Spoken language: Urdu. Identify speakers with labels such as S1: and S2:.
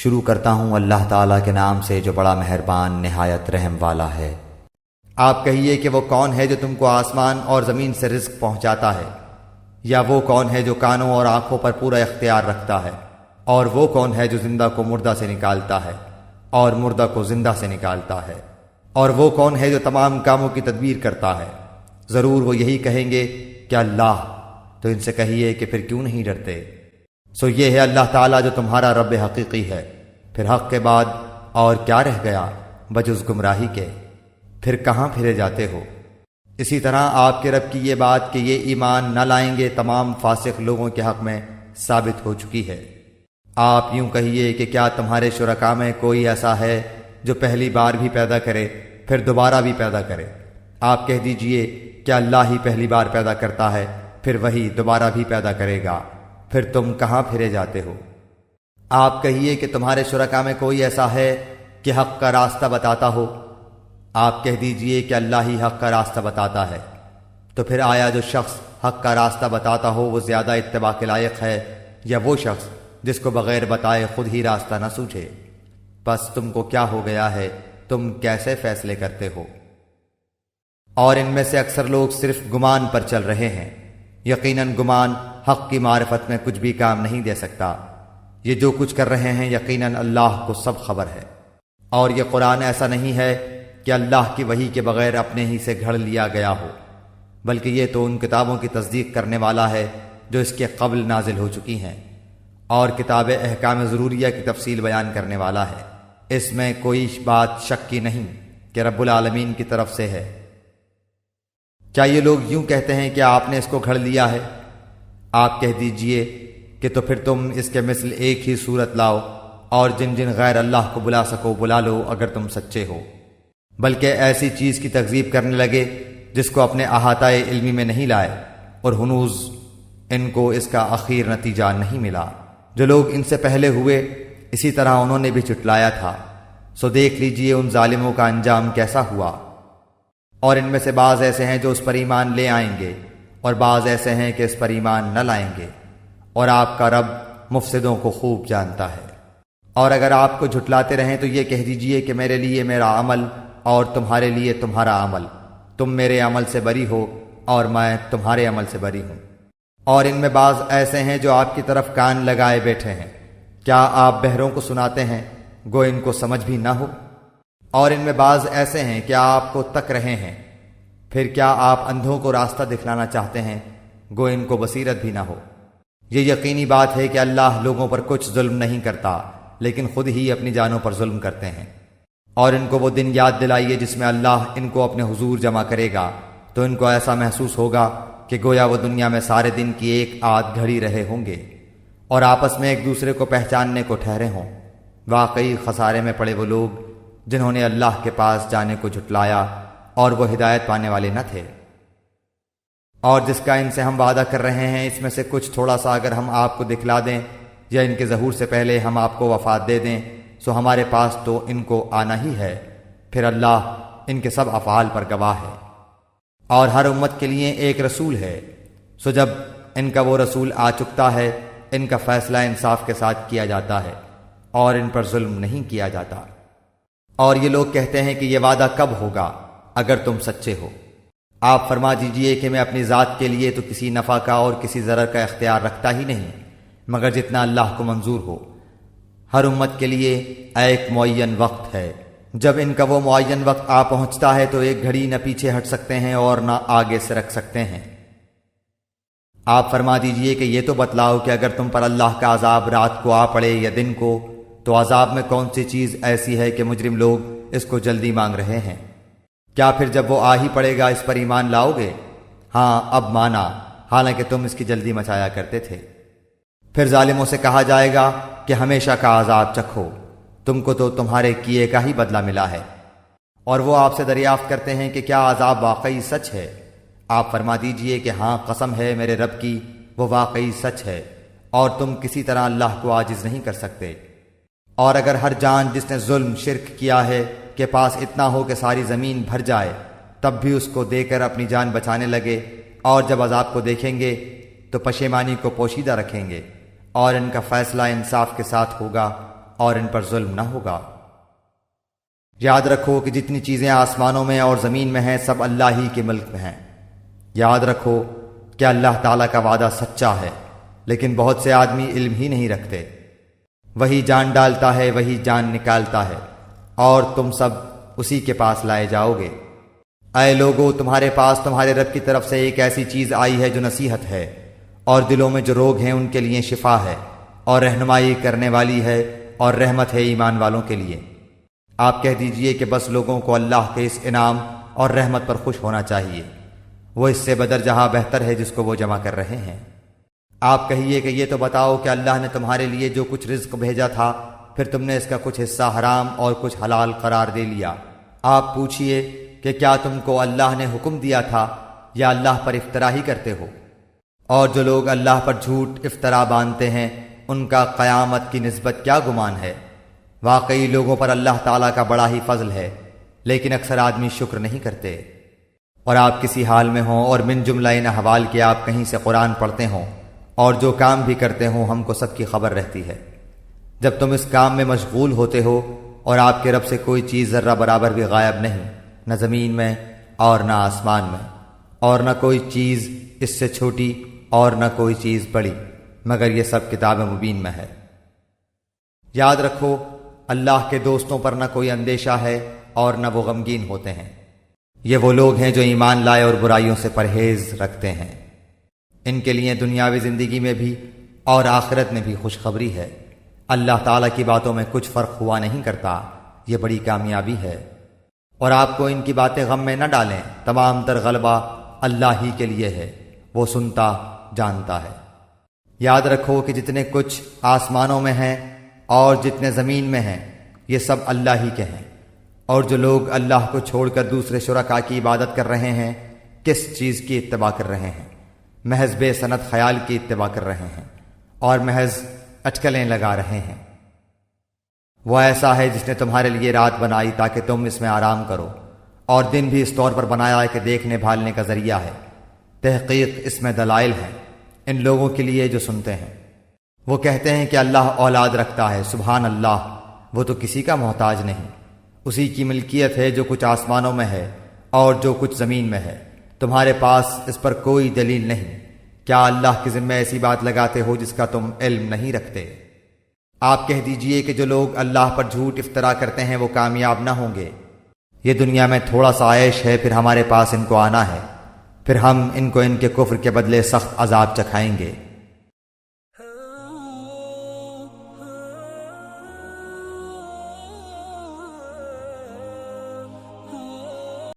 S1: شروع کرتا ہوں اللہ تعالیٰ کے نام سے جو بڑا مہربان نہایت رحم والا ہے۔ آپ کہیے کہ وہ کون ہے جو تم کو آسمان اور زمین سے رزق پہنچاتا ہے، یا وہ کون ہے جو کانوں اور آنکھوں پر پورا اختیار رکھتا ہے، اور وہ کون ہے جو زندہ کو مردہ سے نکالتا ہے اور مردہ کو زندہ سے نکالتا ہے، اور وہ کون ہے جو تمام کاموں کی تدبیر کرتا ہے۔ ضرور وہ یہی کہیں گے کہ اللہ، تو ان سے کہیے کہ پھر کیوں نہیں ڈرتے؟ سو یہ ہے اللہ تعالیٰ جو تمہارا رب حقیقی ہے۔ پھر حق کے بعد اور کیا رہ گیا بجز گمراہی کے؟ پھر کہاں پھرے جاتے ہو؟ اسی طرح آپ کے رب کی یہ بات کہ یہ ایمان نہ لائیں گے تمام فاسق لوگوں کے حق میں ثابت ہو چکی ہے۔ آپ یوں کہیے کہ کیا تمہارے شرکاء میں کوئی ایسا ہے جو پہلی بار بھی پیدا کرے پھر دوبارہ بھی پیدا کرے؟ آپ کہہ دیجئے کہ اللہ ہی پہلی بار پیدا کرتا ہے پھر وہی دوبارہ بھی پیدا کرے گا، پھر تم کہاں پھرے جاتے ہو؟ آپ کہیے کہ تمہارے شرکاء میں کوئی ایسا ہے کہ حق کا راستہ بتاتا ہو؟ آپ کہہ دیجئے کہ اللہ ہی حق کا راستہ بتاتا ہے۔ تو پھر آیا جو شخص حق کا راستہ بتاتا ہو وہ زیادہ اتباع کے لائق ہے، یا وہ شخص جس کو بغیر بتائے خود ہی راستہ نہ سوچے؟ بس تم کو کیا ہو گیا ہے، تم کیسے فیصلے کرتے ہو؟ اور ان میں سے اکثر لوگ صرف گمان پر چل رہے ہیں۔ یقیناً گمان حق کی معرفت میں کچھ بھی کام نہیں دے سکتا۔ یہ جو کچھ کر رہے ہیں یقیناً اللہ کو سب خبر ہے۔ اور یہ قرآن ایسا نہیں ہے کہ اللہ کی وحی کے بغیر اپنے ہی سے گھڑ لیا گیا ہو، بلکہ یہ تو ان کتابوں کی تصدیق کرنے والا ہے جو اس کے قبل نازل ہو چکی ہیں، اور کتاب احکام ضروریہ کی تفصیل بیان کرنے والا ہے۔ اس میں کوئی بات شک کی نہیں کہ رب العالمین کی طرف سے ہے۔ کیا یہ لوگ یوں کہتے ہیں کہ آپ نے اس کو گھڑ لیا ہے؟ آپ کہہ دیجئے کہ تو پھر تم اس کے مثل ایک ہی صورت لاؤ، اور جن جن غیر اللہ کو بلا سکو بلا لو اگر تم سچے ہو۔ بلکہ ایسی چیز کی تکذیب کرنے لگے جس کو اپنے احاطہ علمی میں نہیں لائے، اور ہنوز ان کو اس کا اخیر نتیجہ نہیں ملا۔ جو لوگ ان سے پہلے ہوئے اسی طرح انہوں نے بھی جھٹلایا تھا، سو دیکھ لیجئے ان ظالموں کا انجام کیسا ہوا۔ اور ان میں سے بعض ایسے ہیں جو اس پر ایمان لے آئیں گے، اور بعض ایسے ہیں کہ اس پر ایمان نہ لائیں گے، اور آپ کا رب مفسدوں کو خوب جانتا ہے۔ اور اگر آپ کو جھٹلاتے رہیں تو یہ کہہ دیجئے کہ میرے لیے میرا عمل اور تمہارے لیے تمہارا عمل، تم میرے عمل سے بری ہو اور میں تمہارے عمل سے بری ہوں۔ اور ان میں بعض ایسے ہیں جو آپ کی طرف کان لگائے بیٹھے ہیں، کیا آپ بہروں کو سناتے ہیں گو ان کو سمجھ بھی نہ ہو؟ اور ان میں بعض ایسے ہیں کہ آپ کو تک رہے ہیں، پھر کیا آپ اندھوں کو راستہ دکھلانا چاہتے ہیں گو ان کو بصیرت بھی نہ ہو؟ یہ یقینی بات ہے کہ اللہ لوگوں پر کچھ ظلم نہیں کرتا، لیکن خود ہی اپنی جانوں پر ظلم کرتے ہیں۔ اور ان کو وہ دن یاد دلائیے جس میں اللہ ان کو اپنے حضور جمع کرے گا، تو ان کو ایسا محسوس ہوگا کہ گویا وہ دنیا میں سارے دن کی ایک آدھ گھڑی رہے ہوں گے، اور آپس میں ایک دوسرے کو پہچاننے کو ٹھہرے ہوں۔ واقعی خسارے میں پڑے وہ لوگ جنہوں نے اللہ کے پاس جانے کو جھٹلایا اور وہ ہدایت پانے والے نہ تھے۔ اور جس کا ان سے ہم وعدہ کر رہے ہیں اس میں سے کچھ تھوڑا سا اگر ہم آپ کو دکھلا دیں یا ان کے ظہور سے پہلے ہم آپ کو وفات دے دیں، سو ہمارے پاس تو ان کو آنا ہی ہے، پھر اللہ ان کے سب افعال پر گواہ ہے۔ اور ہر امت کے لیے ایک رسول ہے، سو جب ان کا وہ رسول آ چکتا ہے ان کا فیصلہ انصاف کے ساتھ کیا جاتا ہے، اور ان پر ظلم نہیں کیا جاتا۔ اور یہ لوگ کہتے ہیں کہ یہ وعدہ کب ہوگا اگر تم سچے ہو؟ آپ فرما دیجئے کہ میں اپنی ذات کے لیے تو کسی نفع کا اور کسی ضرر کا اختیار رکھتا ہی نہیں مگر جتنا اللہ کو منظور ہو۔ ہر امت کے لیے ایک معین وقت ہے، جب ان کا وہ معین وقت آ پہنچتا ہے تو ایک گھڑی نہ پیچھے ہٹ سکتے ہیں اور نہ آگے سے رکھ سکتے ہیں۔ آپ فرما دیجئے کہ یہ تو بتلاؤ کہ اگر تم پر اللہ کا عذاب رات کو آ پڑے یا دن کو، تو عذاب میں کون سی چیز ایسی ہے کہ مجرم لوگ اس کو جلدی مانگ رہے ہیں؟ کیا پھر جب وہ آ ہی پڑے گا اس پر ایمان لاؤ گے؟ ہاں اب مانا، حالانکہ تم اس کی جلدی مچایا کرتے تھے۔ پھر ظالموں سے کہا جائے گا کہ ہمیشہ کا عذاب چکھو، تم کو تو تمہارے کیے کا ہی بدلہ ملا ہے۔ اور وہ آپ سے دریافت کرتے ہیں کہ کیا عذاب واقعی سچ ہے؟ آپ فرما دیجئے کہ ہاں قسم ہے میرے رب کی، وہ واقعی سچ ہے، اور تم کسی طرح اللہ کو عاجز نہیں کر سکتے۔ اور اگر ہر جان جس نے ظلم شرک کیا ہے کے پاس اتنا ہو کہ ساری زمین بھر جائے، تب بھی اس کو دے کر اپنی جان بچانے لگے، اور جب عذاب کو دیکھیں گے تو پشیمانی کو پوشیدہ رکھیں گے، اور ان کا فیصلہ انصاف کے ساتھ ہوگا، اور ان پر ظلم نہ ہوگا۔ یاد رکھو کہ جتنی چیزیں آسمانوں میں اور زمین میں ہیں سب اللہ ہی کے ملک میں ہیں۔ یاد رکھو کہ اللہ تعالیٰ کا وعدہ سچا ہے، لیکن بہت سے آدمی علم ہی نہیں رکھتے۔ وہی جان ڈالتا ہے، وہی جان نکالتا ہے، اور تم سب اسی کے پاس لائے جاؤ گے۔ اے لوگو، تمہارے پاس تمہارے رب کی طرف سے ایک ایسی چیز آئی ہے جو نصیحت ہے، اور دلوں میں جو روگ ہیں ان کے لیے شفا ہے، اور رہنمائی کرنے والی ہے، اور رحمت ہے ایمان والوں کے لیے۔ آپ کہہ دیجئے کہ بس لوگوں کو اللہ کے اس انعام اور رحمت پر خوش ہونا چاہیے، وہ اس سے بدرجہ بہتر ہے جس کو وہ جمع کر رہے ہیں۔ آپ کہیے کہ یہ تو بتاؤ کہ اللہ نے تمہارے لیے جو کچھ رزق بھیجا تھا، پھر تم نے اس کا کچھ حصہ حرام اور کچھ حلال قرار دے لیا۔ آپ پوچھئے کہ کیا تم کو اللہ نے حکم دیا تھا یا اللہ پر افطرا ہی کرتے ہو؟ اور جو لوگ اللہ پر جھوٹ افطرا باندھتے ہیں ان کا قیامت کی نسبت کیا گمان ہے؟ واقعی لوگوں پر اللہ تعالیٰ کا بڑا ہی فضل ہے، لیکن اکثر آدمی شکر نہیں کرتے۔ اور آپ کسی حال میں ہوں اور من جملہ ان احوال کے آپ کہیں سے قرآن پڑھتے ہوں اور جو کام بھی کرتے ہوں ہم کو سب کی خبر رہتی ہے۔ جب تم اس کام میں مشغول ہوتے ہو اور آپ کے رب سے کوئی چیز ذرہ برابر بھی غائب نہیں، نہ زمین میں اور نہ آسمان میں، اور نہ کوئی چیز اس سے چھوٹی اور نہ کوئی چیز بڑی، مگر یہ سب کتاب مبین میں ہے۔ یاد رکھو اللہ کے دوستوں پر نہ کوئی اندیشہ ہے اور نہ وہ غمگین ہوتے ہیں۔ یہ وہ لوگ ہیں جو ایمان لائے اور برائیوں سے پرہیز رکھتے ہیں۔ ان کے لیے دنیاوی زندگی میں بھی اور آخرت میں بھی خوشخبری ہے۔ اللہ تعالیٰ کی باتوں میں کچھ فرق ہوا نہیں کرتا، یہ بڑی کامیابی ہے۔ اور آپ کو ان کی باتیں غم میں نہ ڈالیں، تمام تر غلبہ اللہ ہی کے لیے ہے، وہ سنتا جانتا ہے۔ یاد رکھو کہ جتنے کچھ آسمانوں میں ہیں اور جتنے زمین میں ہیں یہ سب اللہ ہی کے ہیں، اور جو لوگ اللہ کو چھوڑ کر دوسرے شرکاء کی عبادت کر رہے ہیں کس چیز کی اتباع کر رہے ہیں؟ محض بے سند خیال کی اتباع کر رہے ہیں اور محض اٹکلیں لگا رہے ہیں۔ وہ ایسا ہے جس نے تمہارے لیے رات بنائی تاکہ تم اس میں آرام کرو، اور دن بھی اس طور پر بنایا ہے کہ دیکھنے بھالنے کا ذریعہ ہے۔ تحقیق اس میں دلائل ہیں ان لوگوں کے لیے جو سنتے ہیں۔ وہ کہتے ہیں کہ اللہ اولاد رکھتا ہے، سبحان اللہ، وہ تو کسی کا محتاج نہیں، اسی کی ملکیت ہے جو کچھ آسمانوں میں ہے اور جو کچھ زمین میں ہے، تمہارے پاس اس پر کوئی دلیل نہیں۔ کیا اللہ کے ذمہ ایسی بات لگاتے ہو جس کا تم علم نہیں رکھتے؟ آپ کہہ دیجئے کہ جو لوگ اللہ پر جھوٹ افطرا کرتے ہیں وہ کامیاب نہ ہوں گے۔ یہ دنیا میں تھوڑا سا عیش ہے، پھر ہمارے پاس ان کو آنا ہے، پھر ہم ان کو ان کے کفر کے بدلے سخت عذاب چکھائیں گے۔